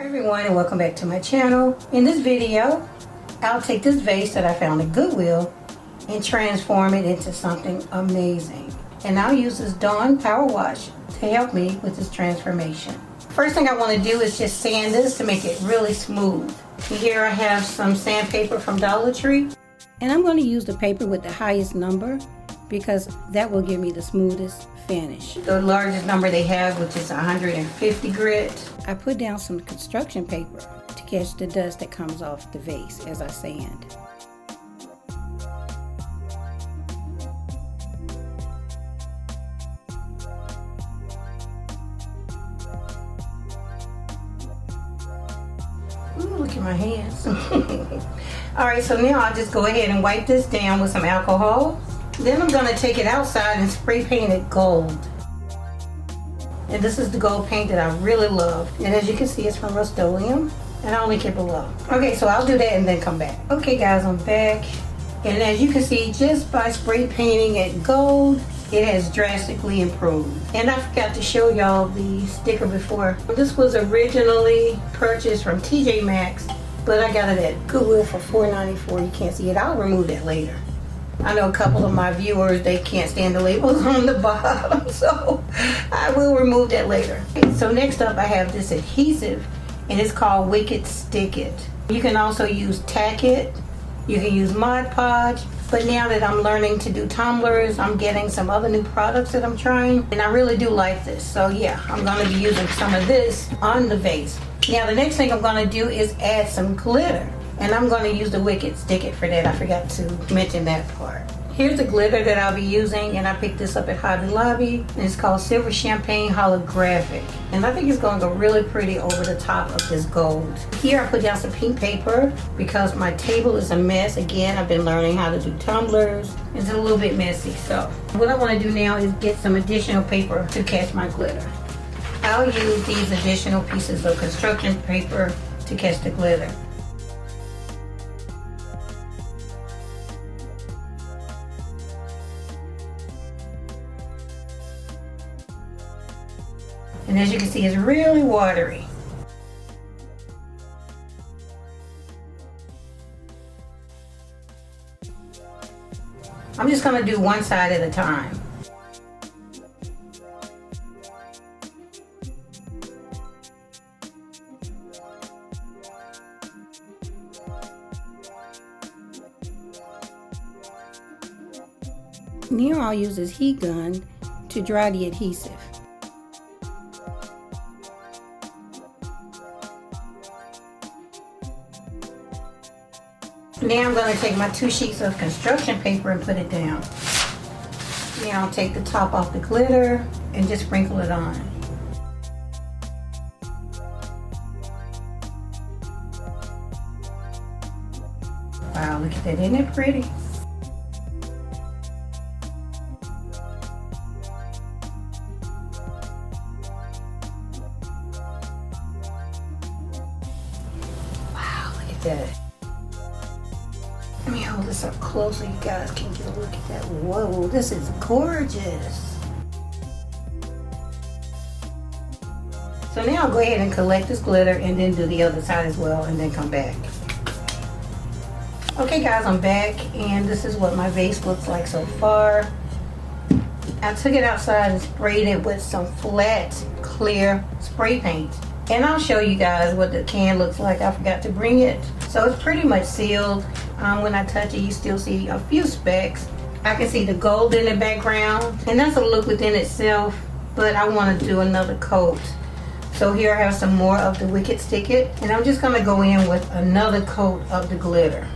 Hi everyone, and welcome back to my channel. In this video, I'll take this vase that I found at Goodwill and transform it into something amazing. And I'll use this Dawn Powerwash to help me with this transformation. First thing I want to do is just sand this to make it really smooth. Here I have some sandpaper from Dollar Tree. And I'm going to use the paper with the highest number because that will give me the smoothest finish. The largest number they have, which is 150 grit. I put down some construction paper to catch the dust that comes off the vase as I sand. Ooh, look at my hands. Alright, so now I'll just go ahead and wipe this down with some alcohol. Then I'm going to take it outside and spray paint it gold. And this is the gold paint that I really love. And as you can see, it's from Rust-Oleum. And I'll link it below. Okay, so I'll do that and then come back. Okay guys, I'm back. And as you can see, just by spray painting it gold, it has drastically improved. And I forgot to show y'all the sticker before. This was originally purchased from TJ Maxx, but I got it at Goodwill for $4.94. You can't see it. I'll remove that later. I know a couple of my viewers, they can't stand the labels on the bottom, so I will remove that later. So next up I have this adhesive, and it's called Wicked Stick It. You can also use Tack It, you can use Mod Podge, but now that I'm learning to do tumblers, I'm getting some other new products that I'm trying, and I really do like this. So yeah, I'm going to be using some of this on the vase. Now the next thing I'm going to do is add some glitter. And I'm going to use the Wicked Stick It for that. I forgot to mention that part. Here's the glitter that I'll be using, and I picked this up at Hobby Lobby. And it's called Silver Champagne Holographic. And I think it's going to go really pretty over the top of this gold. Here I put down some pink paper because my table is a mess. Again, I've been learning how to do tumblers. It's a little bit messy. So what I want to do now is get some additional paper to catch my glitter. I'll use these additional pieces of construction paper to catch the glitter. And as you can see, it's really watery. I'm just going to do one side at a time. Now I'll use this heat gun to dry the adhesive. Now I'm going to take my 2 sheets of construction paper and put it down. Now I'll take the top off the glitter and just sprinkle it on. Wow, look at that, isn't it pretty? Wow, look at that. Let me hold this up close so you guys can get a look at that. Whoa, this is gorgeous. So now I'll go ahead and collect this glitter and then do the other side as well and then come back. Okay guys, I'm back and this is what my vase looks like so far. I took it outside and sprayed it with some flat, clear spray paint. And I'll show you guys what the can looks like. I forgot to bring it. So it's pretty much sealed. When I touch it, you still see a few specks. I can see the gold in the background. And that's a look within itself. But I want to do another coat. So here I have some more of the Wicked Stick It. And I'm just going to go in with another coat of the glitter.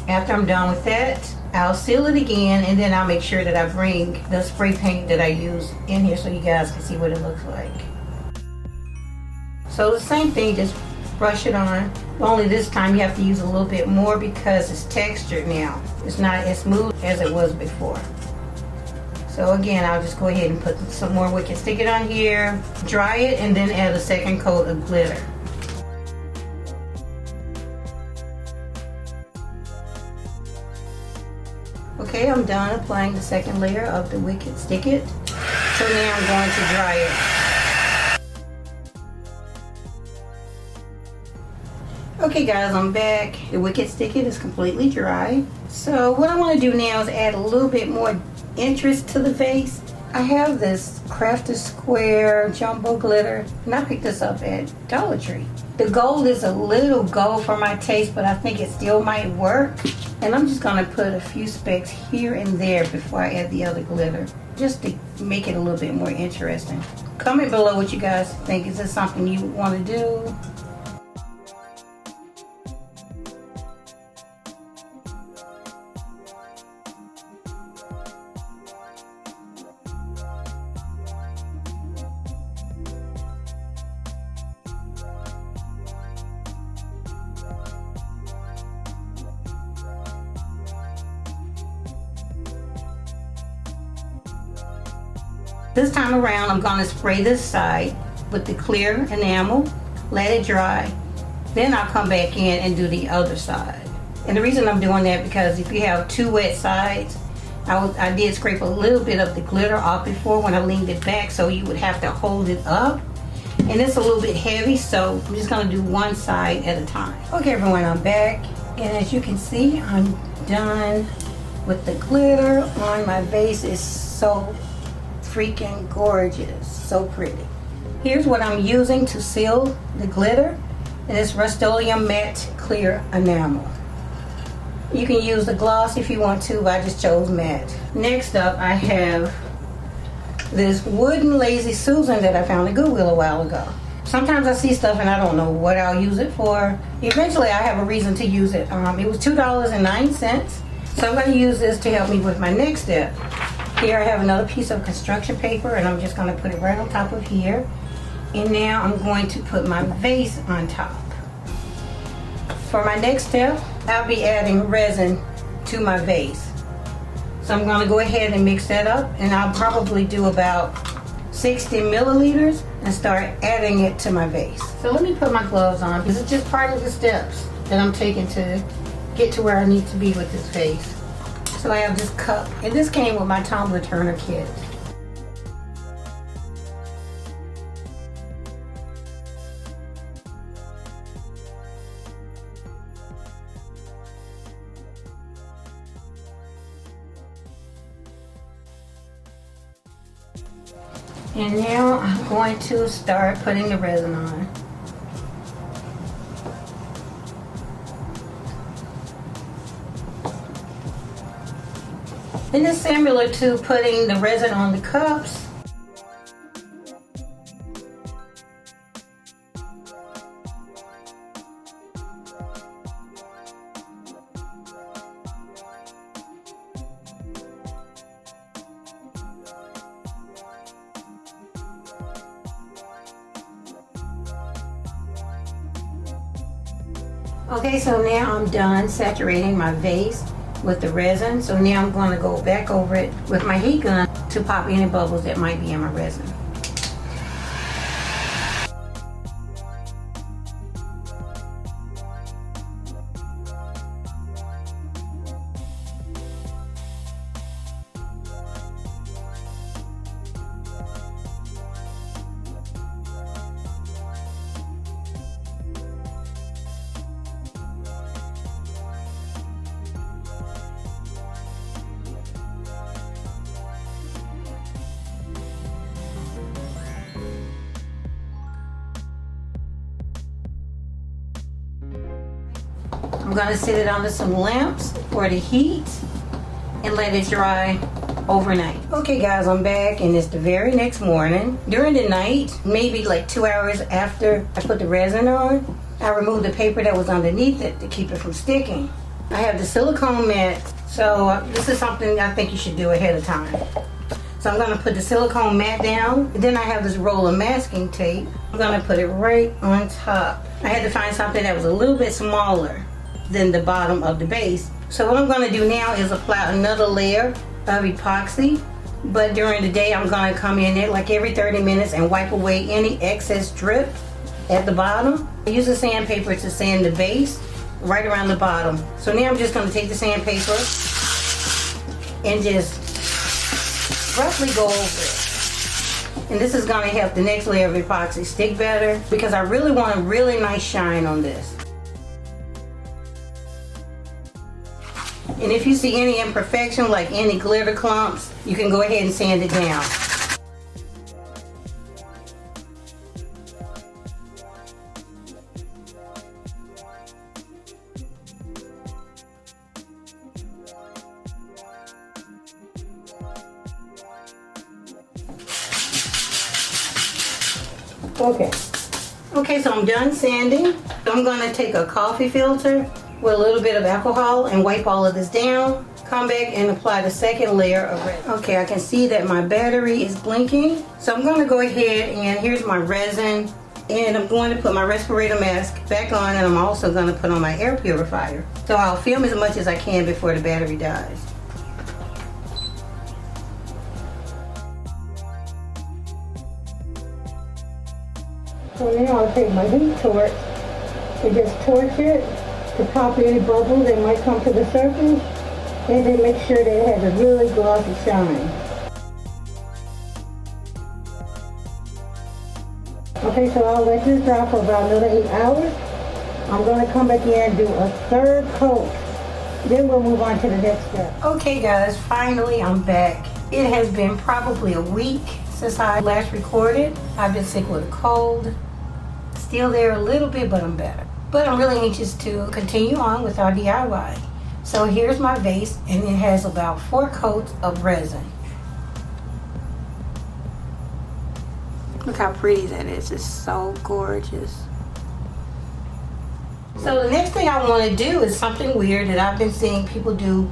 After I'm done with that, I'll seal it again. And then I'll make sure that I bring the spray paint that I use in here so you guys can see what it looks like. So the same thing, just brush it on. Only this time you have to use a little bit more because it's textured now. It's not as smooth as it was before. So again, I'll just go ahead and put some more Wicked Stick It on here, dry it, and then add a second coat of glitter. Okay, I'm done applying the second layer of the Wicked Stick It. So now I'm going to dry it. Okay guys, I'm back. The Wicked Stick It is completely dry. So what I want to do now is add a little bit more interest to the vase. I have this Crafted Square Jumbo Glitter, and I picked this up at Dollar Tree. The gold is a little gold for my taste, but I think it still might work. And I'm just going to put a few specks here and there before I add the other glitter, just to make it a little bit more interesting. Comment below what you guys think. Is this something you want to do? This time around, I'm going to spray this side with the clear enamel, let it dry, then I'll come back in and do the other side. And the reason I'm doing that, because if you have two wet sides, I did scrape a little bit of the glitter off before when I leaned it back, so you would have to hold it up. And it's a little bit heavy, so I'm just going to do one side at a time. Okay everyone, I'm back, and as you can see, I'm done with the glitter on my vase. It's so freaking gorgeous, so pretty. Here's what I'm using to seal the glitter, and it's Rust-Oleum Matte Clear Enamel. You can use the gloss if you want to, but I just chose matte. Next up, I have this wooden Lazy Susan that I found at Goodwill a while ago. Sometimes I see stuff and I don't know what I'll use it for. Eventually I have a reason to use it. It was $2.09, so I'm going to use this to help me with my next step. Here I have another piece of construction paper, and I'm just going to put it right on top of here. And now I'm going to put my vase on top. For my next step, I'll be adding resin to my vase. So I'm going to go ahead and mix that up, and I'll probably do about 60 milliliters and start adding it to my vase. So let me put my gloves on, because it's just part of the steps that I'm taking to get to where I need to be with this vase. So I have this cup, and this came with my tumbler turner kit. And now I'm going to start putting the resin on. And it's similar to putting the resin on the cups. Okay, so now I'm done saturating my vase with the resin. So now I'm going to go back over it with my heat gun to pop any bubbles that might be in my resin. I'm going to sit it under some lamps for the heat and let it dry overnight. Okay guys, I'm back, and it's the very next morning. During the night, maybe like 2 hours after I put the resin on, I removed the paper that was underneath it to keep it from sticking. I have the silicone mat, so this is something I think you should do ahead of time. So I'm going to put the silicone mat down, and then I have this roll of masking tape. I'm going to put it right on top. I had to find something that was a little bit smaller than the bottom of the base. So what I'm going to do now is apply another layer of epoxy, but during the day I'm going to come in there like every 30 minutes and wipe away any excess drip at the bottom. I use the sandpaper to sand the base right around the bottom. So now I'm just going to take the sandpaper and just roughly go over it. And this is going to help the next layer of epoxy stick better, because I really want a really nice shine on this. And if you see any imperfection, like any glitter clumps, you can go ahead and sand it down. Okay, so I'm done sanding. I'm gonna take a coffee filter with a little bit of alcohol and wipe all of this down. Come back and apply the second layer of resin. Okay, I can see that my battery is blinking. So I'm gonna go ahead and here's my resin. And I'm going to put my respirator mask back on, and I'm also gonna put on my air purifier. So I'll film as much as I can before the battery dies. So now I'll take my heat torch and just torch it to pop any bubbles that might come to the surface, and then make sure that it has a really glossy shine. Okay, so I'll let this dry for about another 8 hours. I'm going to come back in and do a third coat. Then we'll move on to the next step. Okay guys, finally I'm back. It has been probably a week since I last recorded. I've been sick with a cold. Still there a little bit, but I'm better. But I'm really anxious to continue on with our DIY. So here's my vase, and it has about 4 coats of resin. Look how pretty that is. It's so gorgeous. So the next thing I want to do is something weird that I've been seeing people do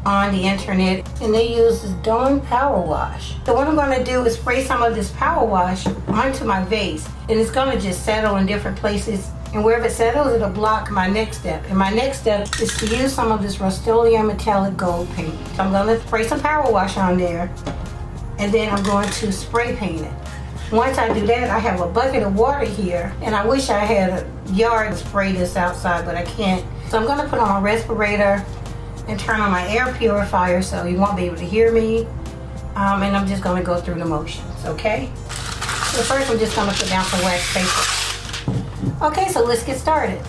on the internet, and they use this Dawn Powerwash. So what I'm going to do is spray some of this power wash onto my vase, and it's going to just settle in different places, and wherever it settles, it'll block my next step. And my next step is to use some of this Rust-Oleum metallic gold paint. So I'm going to spray some power wash on there, and then I'm going to spray paint it. Once I do that, I have a bucket of water here, and I wish I had a yard to spray this outside, but I can't. So I'm going to put on my respirator and turn on my air purifier so you won't be able to hear me. And I'm just going to go through the motions, okay? So first I'm just going to put down some wax paper. Okay, so let's get started.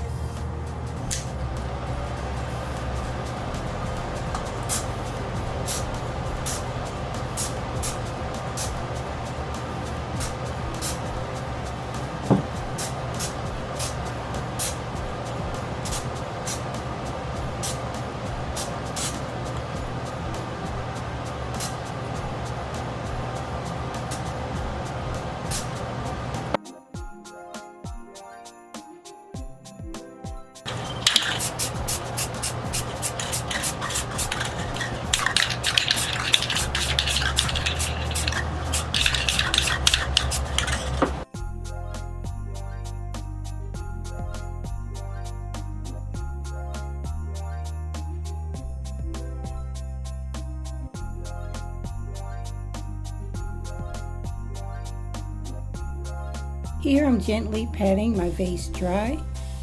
Here I'm gently patting my vase dry,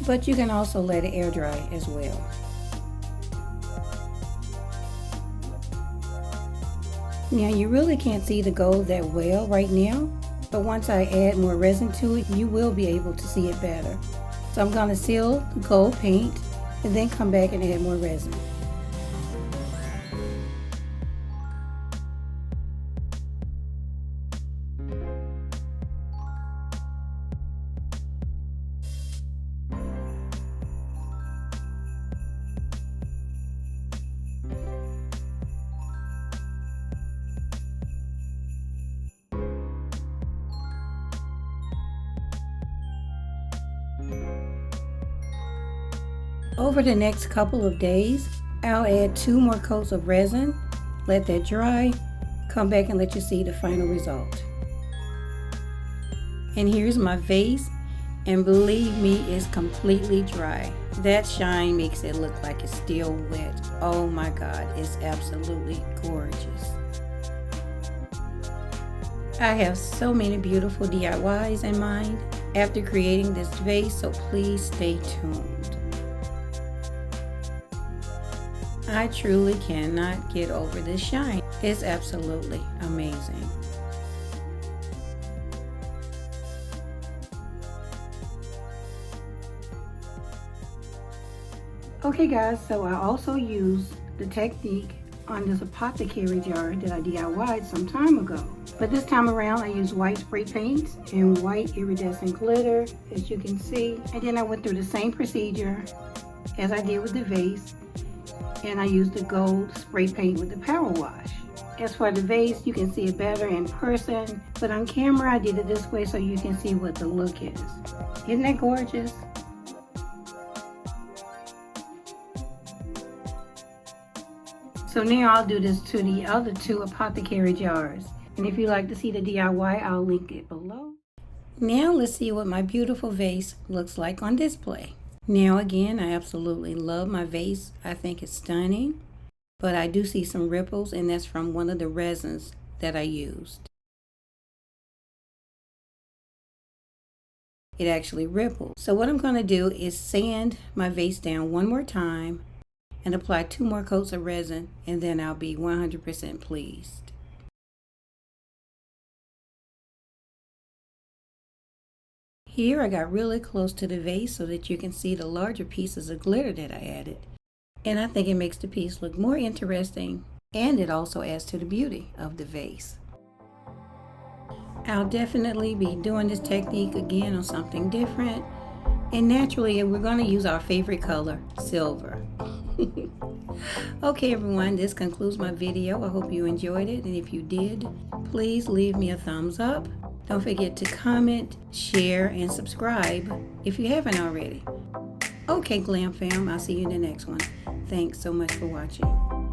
but you can also let it air dry as well. Now you really can't see the gold that well right now, but once I add more resin to it, you will be able to see it better. So I'm going to seal the gold paint and then come back and add more resin. Over the next couple of days, I'll add 2 more coats of resin, let that dry, come back and let you see the final result. And here's my vase, and believe me, it's completely dry. That shine makes it look like it's still wet. Oh my God, it's absolutely gorgeous. I have so many beautiful DIYs in mind after creating this vase, so please stay tuned. I truly cannot get over this shine. It's absolutely amazing. Okay guys, so I also use the technique on this apothecary jar that I DIY'd some time ago. But this time around I used white spray paints and white iridescent glitter, as you can see. And then I went through the same procedure as I did with the vase, and I used the gold spray paint with the power wash. As for the vase, you can see it better in person, but on camera I did it this way so you can see what the look is. Isn't that gorgeous? So now I'll do this to the other two apothecary jars. And if you'd like to see the DIY, I'll link it below. Now let's see what my beautiful vase looks like on display. Now again, I absolutely love my vase. I think it's stunning. But I do see some ripples, and that's from one of the resins that I used. It actually rippled. So what I'm going to do is sand my vase down one more time and apply 2 more coats of resin, and then I'll be 100% pleased. Here I got really close to the vase so that you can see the larger pieces of glitter that I added. And I think it makes the piece look more interesting, and it also adds to the beauty of the vase. I'll definitely be doing this technique again on something different. And naturally, we're going to use our favorite color, silver. Okay everyone, this concludes my video. I hope you enjoyed it, and if you did, please leave me a thumbs up. Don't forget to comment, share, and subscribe if you haven't already. Okay Glam fam, I'll see you in the next one. Thanks so much for watching.